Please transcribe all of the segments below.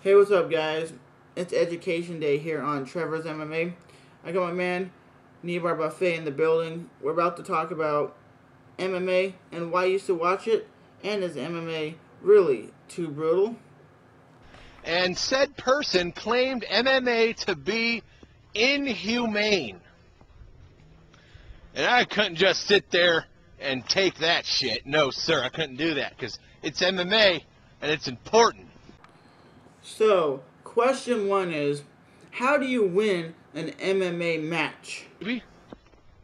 Hey, what's up, guys? It's Education Day here on Trevor's MMA. I got my man, Nevar Buffet, in the building. We're about to talk about MMA and why I used to watch it, and is MMA really too brutal? And said person claimed MMA to be inhumane. And I couldn't just sit there and take that shit. No, sir, I couldn't do that because it's MMA and it's important. So, question one is, how do you win an MMA match?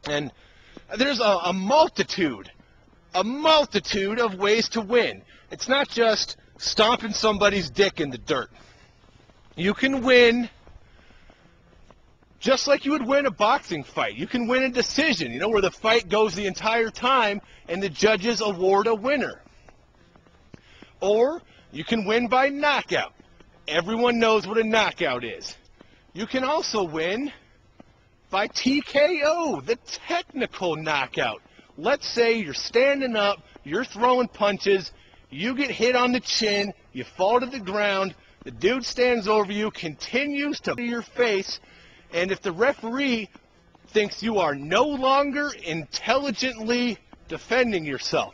And there's a multitude of ways to win. It's not just stomping somebody's dick in the dirt. You can win just like you would win a boxing fight. You can win a decision, where the fight goes the entire time and the judges award a winner. Or you can win by knockout. Everyone knows what a knockout is. You can also win by TKO, the technical knockout. Let's say you're standing up, you're throwing punches, you get hit on the chin, you fall to the ground, the dude stands over you, continues to your face, and if the referee thinks you are no longer intelligently defending yourself,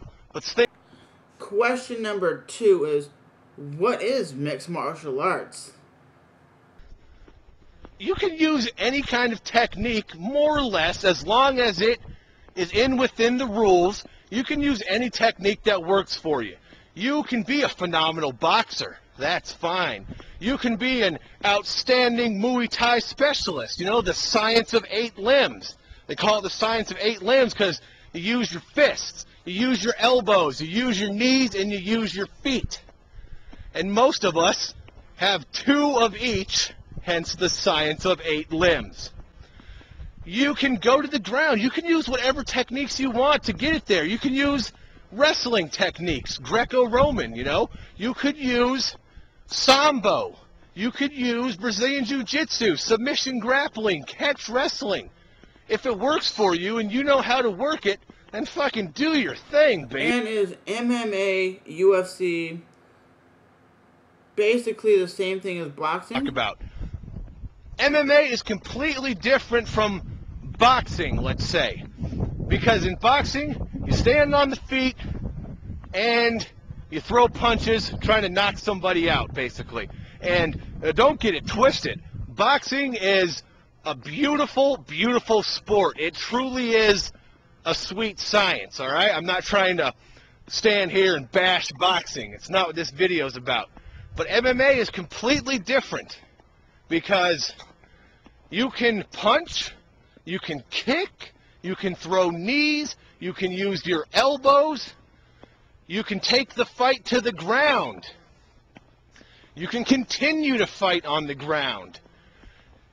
Question number two is, what is mixed martial arts? You can use any kind of technique, more or less, as long as it is within the rules. You can use any technique that works for you. You can be a phenomenal boxer. That's fine. You can be an outstanding Muay Thai specialist. The science of 8 limbs. They call it the science of 8 limbs because you use your fists, you use your elbows, you use your knees, and you use your feet. And most of us have 2 of each, hence the science of 8 limbs. You can go to the ground. You can use whatever techniques you want to get it there. You can use wrestling techniques, Greco-Roman, You could use Sambo. You could use Brazilian Jiu-Jitsu, submission grappling, catch wrestling. If it works for you and you know how to work it, then fucking do your thing, baby. And is MMA, UFC basically the same thing as boxing? Talk about MMA is completely different from boxing, let's say, because in boxing you stand on the feet and you throw punches trying to knock somebody out, basically. And don't get it twisted, boxing is a beautiful, beautiful sport. It truly is a sweet science, all right? I'm not trying to stand here and bash boxing. It's not what this video is about. But MMA is completely different because you can punch, you can kick, you can throw knees, you can use your elbows, you can take the fight to the ground, you can continue to fight on the ground,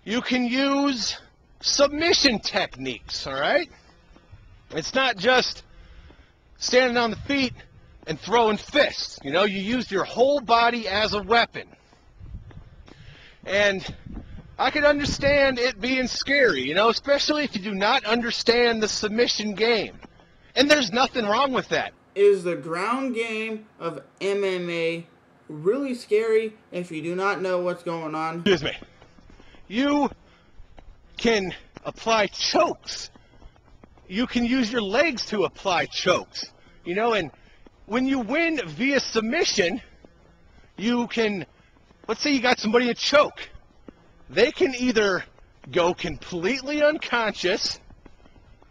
you can use submission techniques, all right? It's not just standing on the feet and throwing fists. You use your whole body as a weapon. And I could understand it being scary, especially if you do not understand the submission game. And there's nothing wrong with that. Is the ground game of MMA really scary if you do not know what's going on? Excuse me. You can apply chokes. You can use your legs to apply chokes. And when you win via submission, you can, let's say you got somebody a choke. They can either go completely unconscious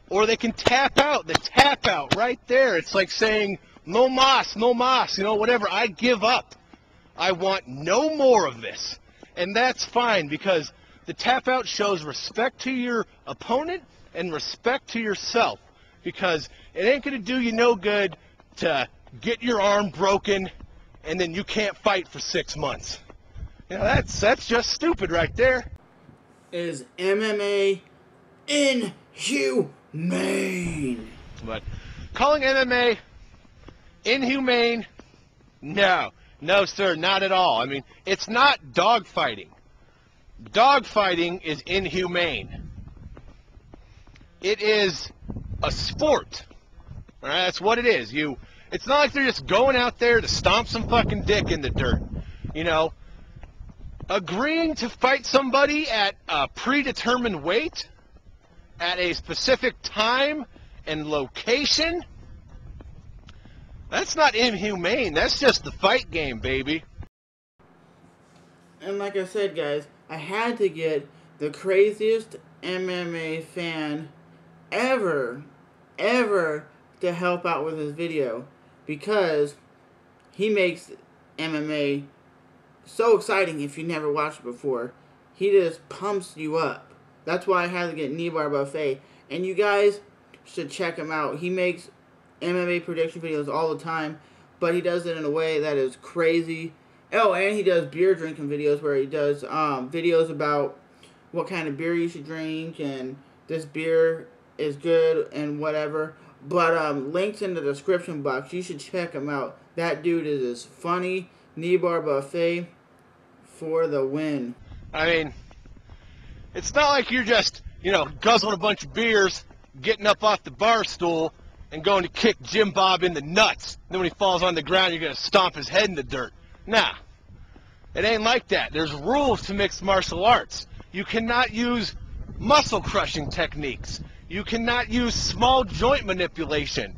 or they can tap out. The tap out right there, it's like saying, no mas, whatever, I give up. I want no more of this. And that's fine because the tap out shows respect to your opponent and respect to yourself, because it ain't going to do you no good to get your arm broken and then you can't fight for 6 months. That's just stupid right there. Is MMA inhumane? But calling MMA inhumane, no, sir, not at all. I mean, it's not dogfighting. Dogfighting is inhumane. It is a sport. All right, that's what it is. It's not like they're just going out there to stomp some fucking dick in the dirt. agreeing to fight somebody at a predetermined weight, at a specific time and location, that's not inhumane. That's just the fight game, baby. And like I said, guys, I had to get the craziest MMA fan ever to help out with his video, because he makes MMA so exciting if you never watched it before. He just pumps you up. That's why I had to get Nibar Buffet. And you guys should check him out. He makes MMA prediction videos all the time, but he does it in a way that is crazy. Oh, and he does beer drinking videos where he does videos about what kind of beer you should drink and this beer is good and whatever. But links in the description box. You should check him out. That dude is as funny. Nibar Buffet for the win. I mean, it's not like you're just, guzzling a bunch of beers, getting up off the bar stool, and going to kick Jim Bob in the nuts. Then when he falls on the ground, you're going to stomp his head in the dirt. Nah, it ain't like that. There's rules to mixed martial arts. You cannot use muscle-crushing techniques. You cannot use small joint manipulation.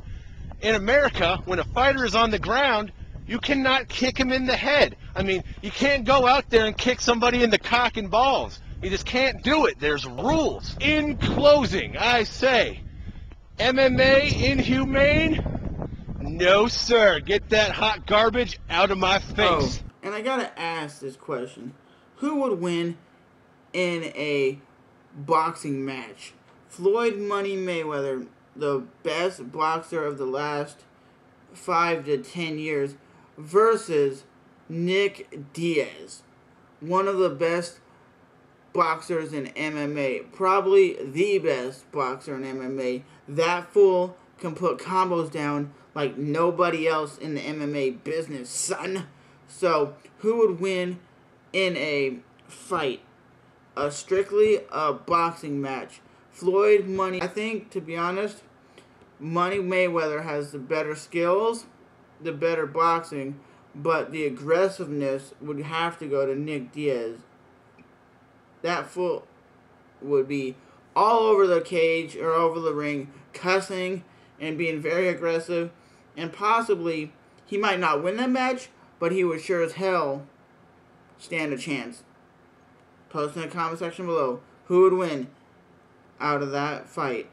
In America, when a fighter is on the ground, you cannot kick him in the head. I mean, you can't go out there and kick somebody in the cock and balls. You just can't do it. There's rules. In closing, I say, MMA inhumane? No, sir. Get that hot garbage out of my face. Oh, and I gotta ask this question. Who would win in a boxing match? Floyd Money Mayweather, the best boxer of the last 5 to 10 years, versus Nick Diaz, one of the best boxers in MMA, probably the best boxer in MMA. That fool can put combos down like nobody else in the MMA business, son. So, who would win in a fight? Strictly a boxing match. Floyd Money, I think, to be honest, Money Mayweather has the better skills, the better boxing, but the aggressiveness would have to go to Nick Diaz. That fool would be all over the cage or over the ring, cussing and being very aggressive, and possibly he might not win that match, but he would sure as hell stand a chance. Post in the comment section below who would win out of that fight.